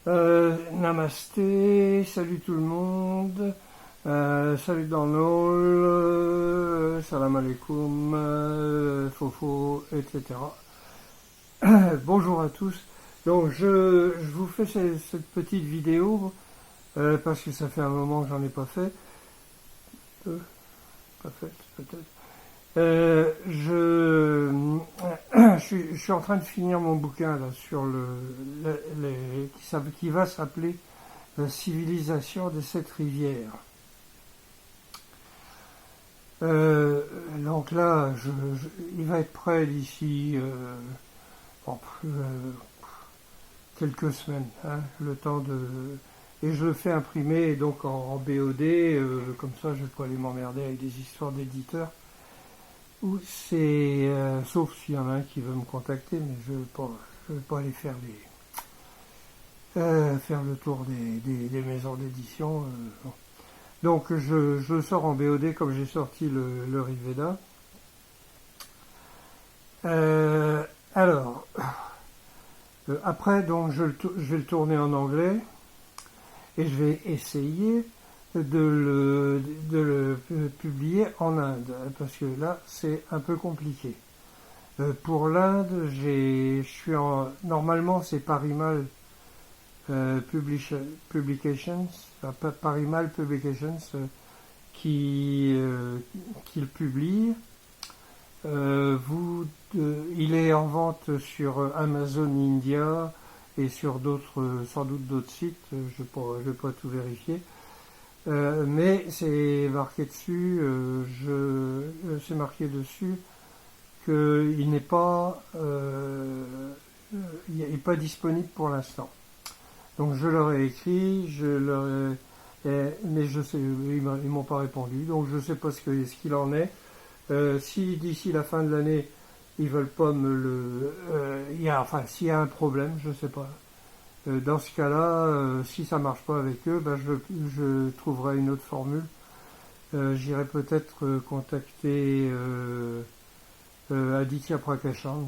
Namasté, salut tout le monde, salut dans salam alaikum, fofo, etc. Bonjour à tous. Donc je vous fais cette petite vidéo parce que ça fait un moment que j'en ai pas fait. Pas fait peut-être. Je suis en train de finir mon bouquin là sur qui va s'appeler La civilisation des 7 rivières. Donc là, il va être prêt d'ici quelques semaines, hein, le temps de... Et je le fais imprimer donc en BOD, comme ça je ne vais pas aller m'emmerder avec des histoires d'éditeurs. Ou c'est, sauf s'il y en a un qui veut me contacter, mais je ne veux pas aller faire faire le tour des maisons d'édition. Bon. Donc je le sors en BOD comme j'ai sorti le Rigveda. Alors, après donc je vais le tourner en anglais et je vais essayer de le publier en Inde, parce que là c'est un peu compliqué. Pour l'Inde, normalement c'est Parimal Publications, Parimal Publications qui le publie. Il est en vente sur Amazon India et sur sans doute d'autres sites, je vais pas tout vérifier. Mais c'est marqué dessus, c'est marqué dessus qu'il n'est pas, il n'est pas disponible pour l'instant. Donc je leur ai écrit, mais je sais, ils m'ont pas répondu, donc je sais pas ce qu'il en est. Si d'ici la fin de l'année ils veulent pas s'il y a un problème, je sais pas. Dans ce cas-là, si ça marche pas avec eux, ben je trouverai une autre formule. J'irai peut-être contacter Aditya Prakashan,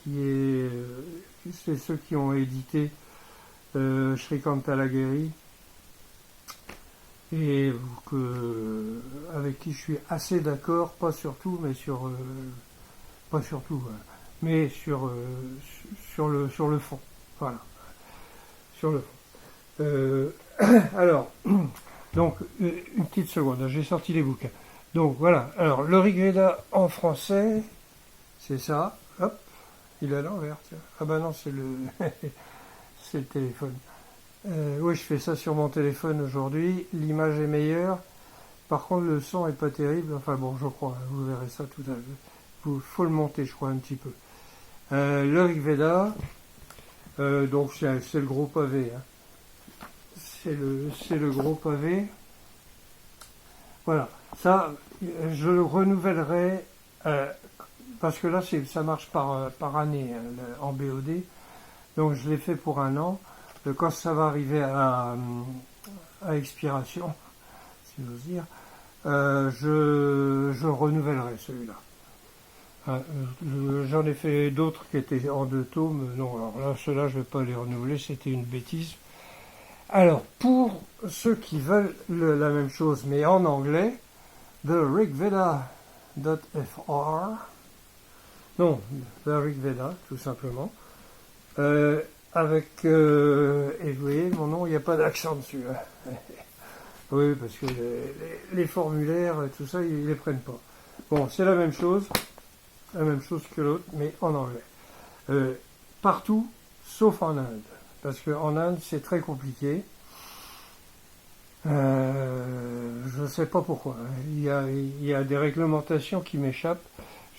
c'est ceux qui ont édité Shrikanta Lageri, et avec qui je suis assez d'accord, pas sur tout, mais pas sur tout, mais sur le fond. Voilà, sur le fond. Alors, donc, une petite seconde, j'ai sorti les bouquins. Donc voilà, alors le Rigveda en français, c'est ça. Hop, il est à l'envers, tiens. Ah ben non, c'est c'est le téléphone. Oui, je fais ça sur mon téléphone aujourd'hui. L'image est meilleure. Par contre, le son est pas terrible. Enfin bon, je crois, vous verrez ça tout à l'heure. Il faut le monter, je crois, un petit peu. Le Rigveda, donc c'est le gros pavé. Hein. C'est le gros pavé. Voilà. Ça, je le renouvellerai parce que là, ça marche par année en BOD. Donc je l'ai fait pour un an. Quand ça va arriver à expiration, si j'ose dire, je renouvellerai celui-là. J'en ai fait d'autres qui étaient en 2 tomes. Non, alors là, ceux-là, je ne vais pas les renouveler, c'était une bêtise. Alors, pour ceux qui veulent la même chose, mais en anglais, therigveda.fr, non, The Rigveda, tout simplement, avec, et vous voyez, mon nom, il n'y a pas d'accent dessus. Hein. Oui, parce que les formulaires, tout ça, ils les prennent pas. Bon, c'est la même chose que l'autre, mais en anglais. Partout, sauf en Inde. Parce qu'en Inde, c'est très compliqué. Je ne sais pas pourquoi. Il y a des réglementations qui m'échappent.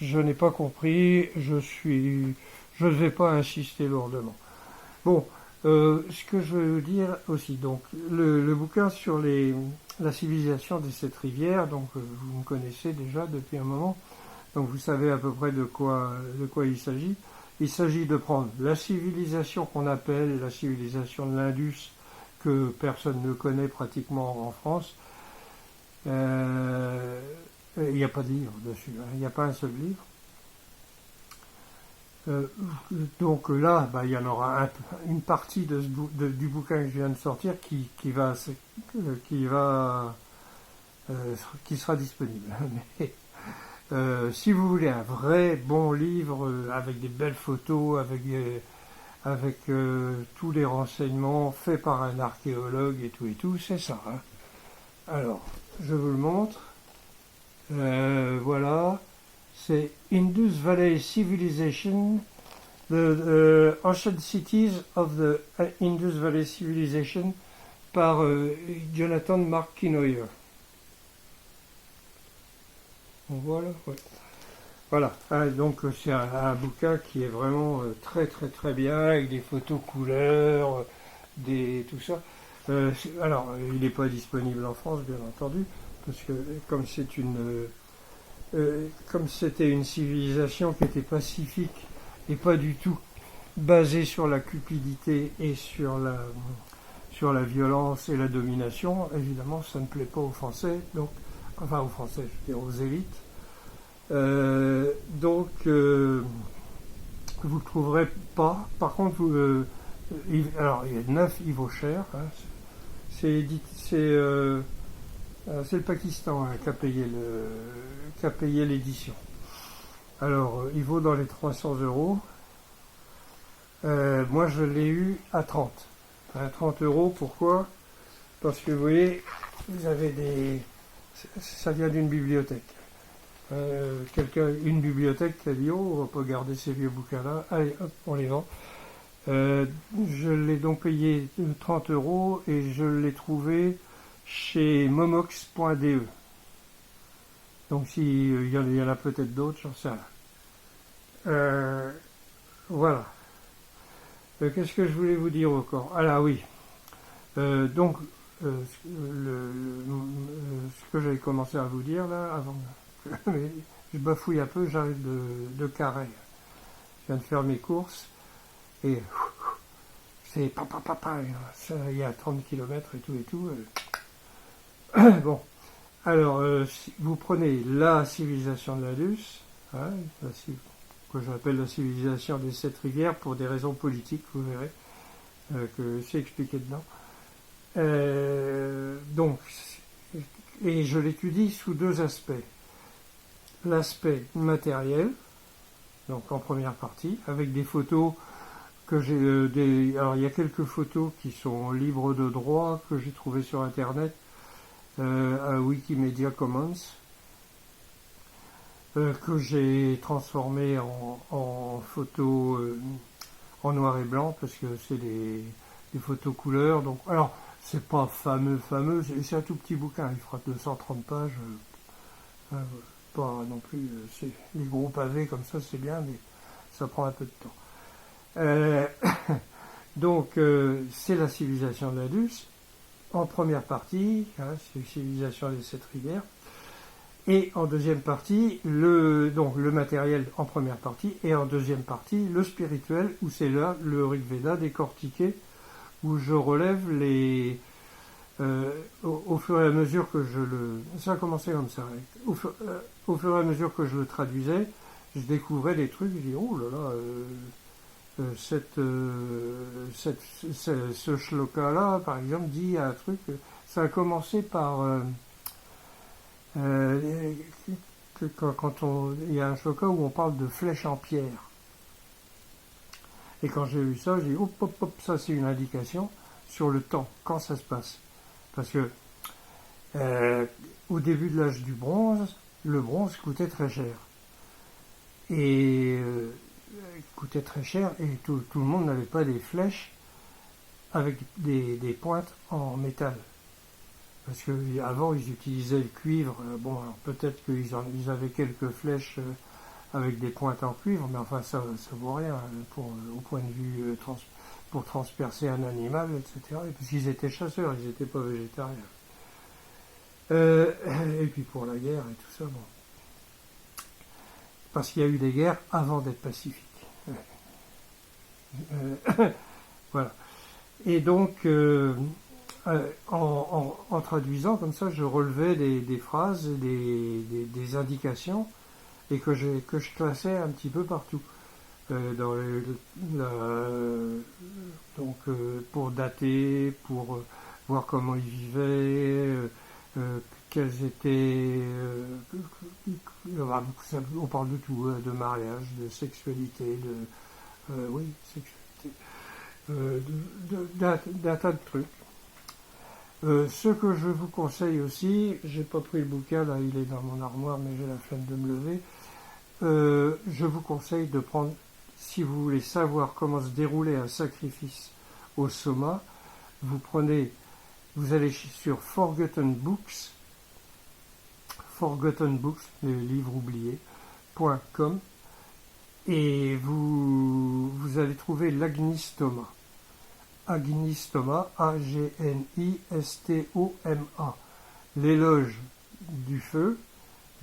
Je n'ai pas compris. Je ne vais pas insister lourdement. Bon, ce que je veux dire aussi, donc le bouquin sur la civilisation des 7 rivières, donc vous me connaissez déjà depuis un moment, donc vous savez à peu près de quoi il s'agit. Il s'agit de prendre la civilisation qu'on appelle la civilisation de l'Indus, que personne ne connaît pratiquement en France. Il n'y a pas de livre dessus, hein, il n'y a pas un seul livre. Euh, donc là, bah, il y en aura une partie du bouquin que je viens de sortir qui va, qui sera disponible. Mais, si vous voulez un vrai bon livre avec des belles photos, avec tous les renseignements faits par un archéologue et tout, c'est ça. Hein. Alors, je vous le montre. Voilà, c'est Indus Valley Civilization, the Ancient Cities of the Indus Valley Civilization par Jonathan Mark Kinoyer. Voilà, ouais. Voilà. Ah, donc c'est un bouquin qui est vraiment très très très bien avec des photos couleurs, tout ça. Alors, il n'est pas disponible en France, bien entendu, parce que comme c'était une civilisation qui était pacifique et pas du tout basée sur la cupidité et sur la violence et la domination, évidemment, ça ne plaît pas aux Français, enfin aux Français, je veux dire aux élites. Donc, vous ne le trouverez pas. Par contre, alors il y a 9, il vaut cher. Hein. C'est le Pakistan hein, qui a payé l'édition. Alors, il vaut dans les 300 euros. Moi, je l'ai eu à 30. À 30 euros, pourquoi? Parce que vous voyez, vous avez ça vient d'une bibliothèque. Une bibliothèque qui a dit oh, on va pas garder ces vieux bouquins-là, allez hop, on les vend. Je l'ai donc payé 30 euros et je l'ai trouvé chez momox.de. Donc s'il y en a peut-être d'autres, j'en sais rien. Voilà. Qu'est-ce que je voulais vous dire encore? Ah là oui. Donc ce que j'avais commencé à vous dire là avant. Mais je bafouille un peu, j'arrive de Carhaix. Je viens de faire mes courses et c'est papa, il y a 30 km et tout. Bon, alors vous prenez la civilisation de l'Indus, hein, que j'appelle la civilisation des 7 rivières pour des raisons politiques, vous verrez, que c'est expliqué dedans. Donc, et je l'étudie sous 2 aspects. L'aspect matériel, donc en première partie, avec des photos que j'ai... alors il y a quelques photos qui sont libres de droit, que j'ai trouvées sur Internet, à Wikimedia Commons, que j'ai transformées en photos en noir et blanc, parce que c'est des photos couleurs. Donc, alors, c'est pas fameux, c'est un tout petit bouquin, il fera 230 pages. Pas non plus, les gros pavés comme ça c'est bien, mais ça prend un peu de temps. Donc c'est la civilisation de l'Indus en première partie, hein, c'est la civilisation des 7 rivières, et en deuxième partie donc le matériel en première partie, et en deuxième partie le spirituel, où c'est là le Rig Veda décortiqué, où je relève au fur et à mesure que ça a commencé comme ça. Au fur et à mesure que je le traduisais, je découvrais des trucs. Je dis oh là là, ce shloka-là, par exemple, dit un truc. Ça a commencé par quand il y a un shloka où on parle de flèches en pierre. Et quand j'ai vu ça, j'ai dit hop, ça c'est une indication sur le temps, quand ça se passe. Parce que au début de l'âge du bronze, le bronze coûtait très cher. Et coûtait très cher et tout le monde n'avait pas des flèches avec des pointes en métal. Parce qu'avant ils utilisaient le cuivre. Bon, alors peut-être qu'ils avaient quelques flèches avec des pointes en cuivre, mais enfin ça vaut rien au point de vue pour transpercer un animal, etc. Et puisqu'ils étaient chasseurs, ils n'étaient pas végétariens. Et puis pour la guerre et tout ça, bon. Parce qu'il y a eu des guerres avant d'être pacifiques. Voilà. Et donc, en traduisant comme ça, je relevais des phrases, des indications, et que je classais un petit peu partout. donc pour dater, pour voir comment ils vivaient, quels étaient, on parle de tout, de mariage, de sexualité, oui, sexualité, d'un tas de trucs. Ce que je vous conseille aussi, j'ai pas pris le bouquin, là il est dans mon armoire, mais j'ai la flemme de me lever. Je vous conseille de prendre, si vous voulez savoir comment se déroulait un sacrifice au Soma, vous allez sur Forgotten Books, les livres oubliés, .com, et vous allez trouver l'Agnistoma. Agnistoma, A-G-N-I-S-T-O-M-A, l'éloge du feu.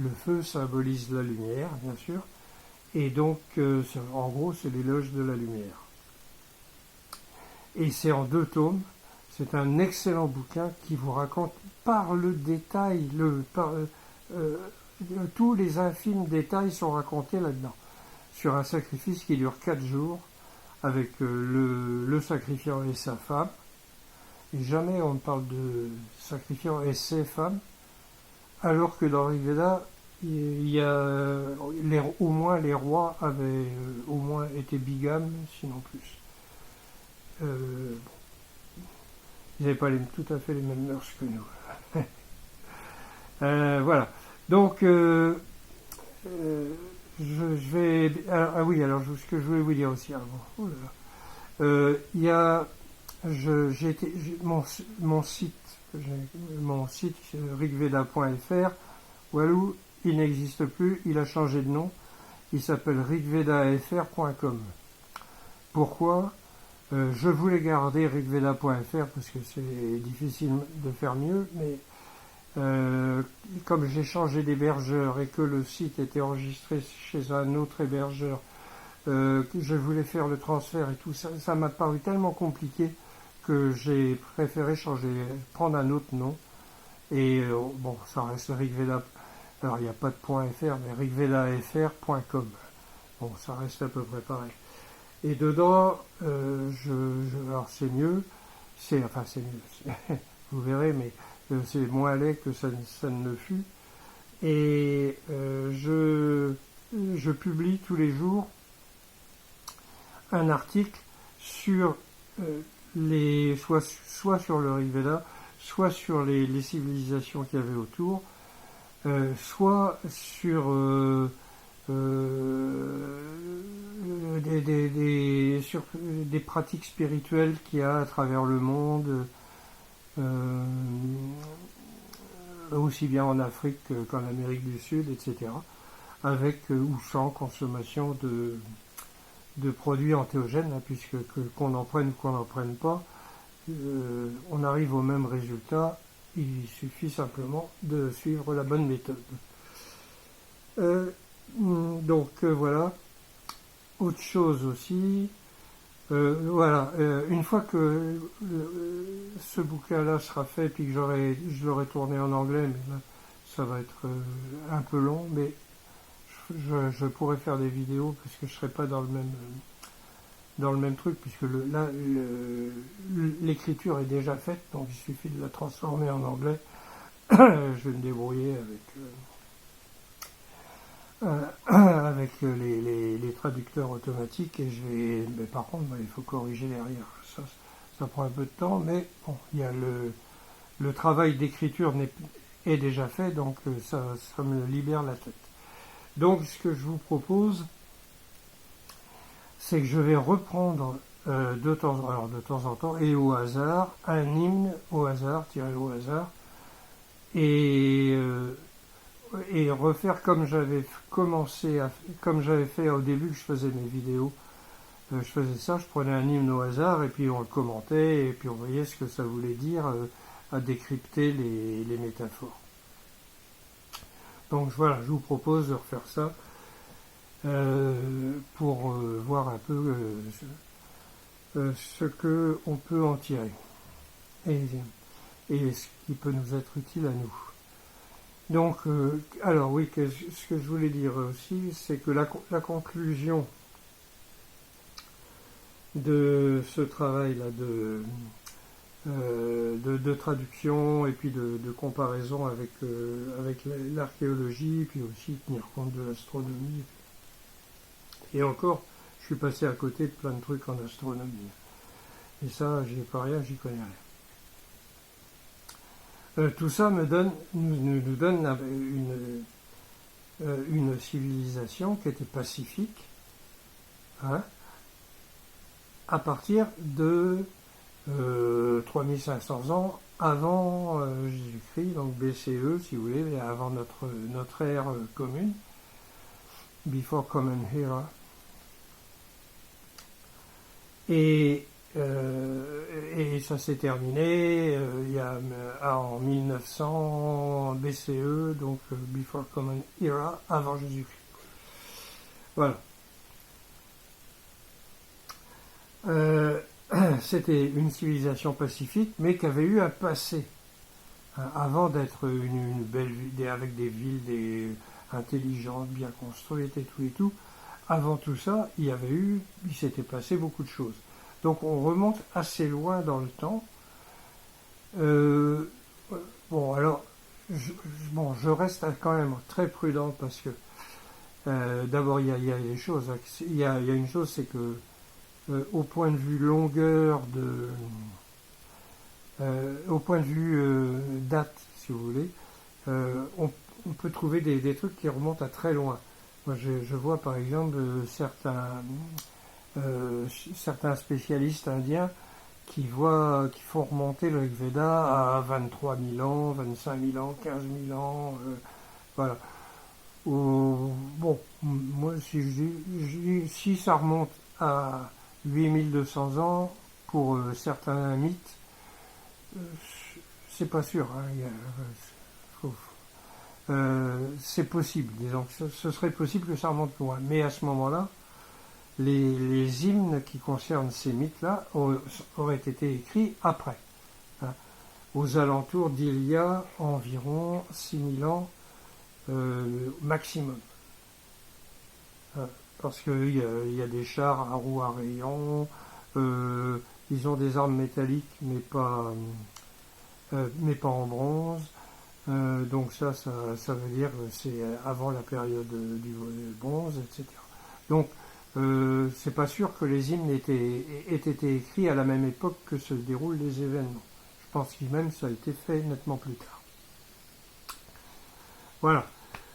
Le feu symbolise la lumière, bien sûr, et donc, en gros, c'est l'éloge de la lumière. Et c'est en 2 tomes. C'est un excellent bouquin qui vous raconte par le détail, tous les infimes détails sont racontés là-dedans. Sur un sacrifice qui dure 4 jours, avec le sacrifiant et sa femme. Et jamais on ne parle de sacrifiant et ses femmes, alors que dans Rig Veda, il y a au moins les rois avaient au moins été bigames, sinon plus. Bon, ils n'avaient pas tout à fait les mêmes mœurs que nous. Voilà. Donc, je vais. Oui, alors ce que je voulais vous dire aussi avant. Oh il y a. Mon site rigveda.fr, Walou, il n'existe plus, il a changé de nom, il s'appelle rigvedafr.com. Pourquoi je voulais garder rigveda.fr parce que c'est difficile de faire mieux, mais comme j'ai changé d'hébergeur et que le site était enregistré chez un autre hébergeur, que je voulais faire le transfert et tout ça, ça m'a paru tellement compliqué que j'ai préféré prendre un autre nom. Et bon, ça reste Rigveda. Alors il n'y a pas de .fr, mais rigvedafr.com. Bon, ça reste à peu près pareil. Et dedans, alors c'est mieux, c'est mieux, vous verrez, mais c'est moins laid que ça ne le fut. Et je publie tous les jours un article sur soit sur le Rig Veda, soit sur les civilisations qu'il y avait autour, soit sur sur des pratiques spirituelles qu'il y a à travers le monde, aussi bien en Afrique qu'en Amérique du Sud, etc., avec ou sans consommation de produits antéogènes, hein, puisque qu'on en prenne ou qu'on n'en prenne pas, on arrive au même résultat, il suffit simplement de suivre la bonne méthode. Donc voilà. Autre chose aussi, voilà, une fois que ce bouquin-là sera fait, puis que je l'aurai tourné en anglais, mais là, ça va être un peu long, mais je pourrais faire des vidéos puisque je ne serai pas dans le même truc, puisque l'écriture est déjà faite, donc il suffit de la transformer en anglais. Je vais me débrouiller avec les traducteurs automatiques, et mais par contre, il faut corriger derrière. Ça prend un peu de temps, mais bon, il y a le travail d'écriture est déjà fait, donc ça me libère la tête. Donc ce que je vous propose, c'est que je vais reprendre de temps en temps et au hasard un hymne tiré au hasard, et refaire comme j'avais fait au début que je faisais mes vidéos. Je faisais ça, je prenais un hymne au hasard et puis on le commentait et puis on voyait ce que ça voulait dire, à décrypter les métaphores. Donc voilà, je vous propose de refaire ça pour voir un peu ce que on peut en tirer et ce qui peut nous être utile à nous. Donc, alors oui, ce que je voulais dire aussi, c'est que la conclusion de ce travail-là de traduction et puis de comparaison avec l'archéologie, puis aussi tenir compte de l'astronomie. Et encore, je suis passé à côté de plein de trucs en astronomie. Et ça, j'y ai pas rien, j'y connais rien. Tout ça nous donne une civilisation qui était pacifique, hein, à partir de 3500 ans avant Jésus-Christ, donc BCE, si vous voulez, avant notre ère commune, Before Common Era. Et ça s'est terminé en 1900 BCE, donc Before Common Era, avant Jésus-Christ. Voilà. C'était une civilisation pacifique, mais qui avait eu un passé, hein, avant d'être une belle ville, avec des villes intelligentes, bien construites et tout. Avant tout ça, il s'était passé beaucoup de choses. Donc on remonte assez loin dans le temps. Bon, alors, je reste quand même très prudent parce que d'abord il y a des choses. Il y a une chose, c'est que au point de vue longueur au point de vue date, si vous voulez, on peut trouver des trucs qui remontent à très loin. Moi, je vois par exemple certains spécialistes indiens qui font remonter le Rig Veda à 23 000 ans, 25 000 ans, 15 000 ans, voilà. Bon, moi, si ça remonte à 8200 ans, pour certains mythes, c'est pas sûr. Hein, c'est possible, disons que ce serait possible que ça remonte loin. Mais à ce moment-là, les hymnes qui concernent ces mythes-là auraient été écrits après, hein, aux alentours d'il y a environ 6000 ans maximum. Parce qu'il y a des chars à roues à rayons, ils ont des armes métalliques mais pas en bronze. Donc ça veut dire que c'est avant la période du bronze, etc. Donc c'est pas sûr que les hymnes aient été écrits à la même époque que se déroulent les événements. Je pense que même ça a été fait nettement plus tard. Voilà.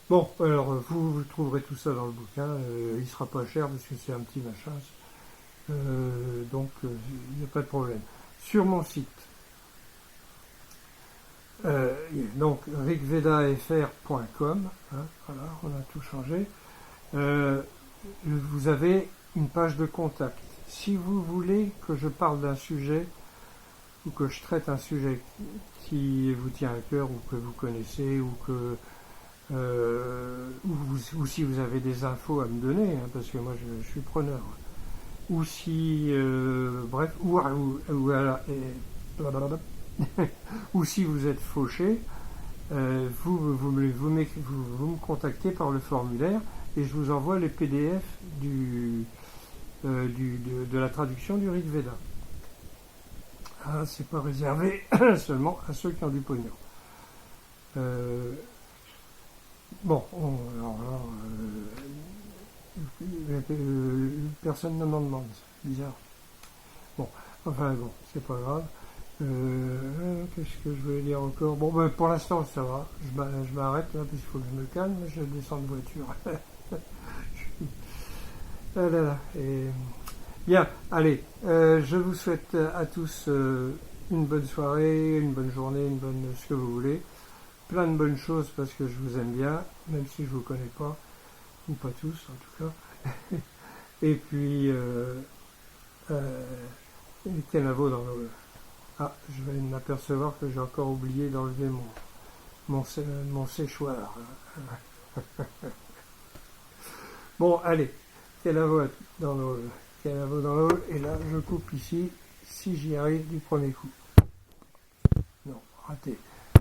Bon, alors vous trouverez tout ça dans le bouquin. Il sera pas cher parce que c'est un petit machin. Donc il n'y a pas de problème. Sur mon site, donc rigvedafr.com, hein, voilà, on a tout changé. Vous avez une page de contact. Si vous voulez que je parle d'un sujet ou que je traite un sujet qui vous tient à cœur ou que vous connaissez ou que ou si vous avez des infos à me donner, hein, parce que moi je suis preneur, ou si bref, ou si vous êtes fauché, vous me contactez par le formulaire et je vous envoie les PDF de la traduction du Rig Veda. Ah, c'est pas réservé seulement à ceux qui ont du pognon. Bon, alors là, personne ne m'en demande, c'est bizarre. Bon, enfin bon, c'est pas grave. Qu'est-ce que je voulais dire encore? Bon, ben, pour l'instant, ça va. Je m'arrête là, parce qu'il faut que je me calme. Je descends de voiture. Ah là là. Et... Bien, allez. Je vous souhaite à tous une bonne soirée, une bonne journée, ce que vous voulez. Plein de bonnes choses parce que je vous aime bien, même si je vous connais pas, ou pas tous en tout cas. Et puis, Kenavo dans le... Ah, je vais m'apercevoir que j'ai encore oublié d'enlever mon séchoir. Bon, allez, Kenavo dans l'eau, et là je coupe ici, si j'y arrive du premier coup. Non, raté.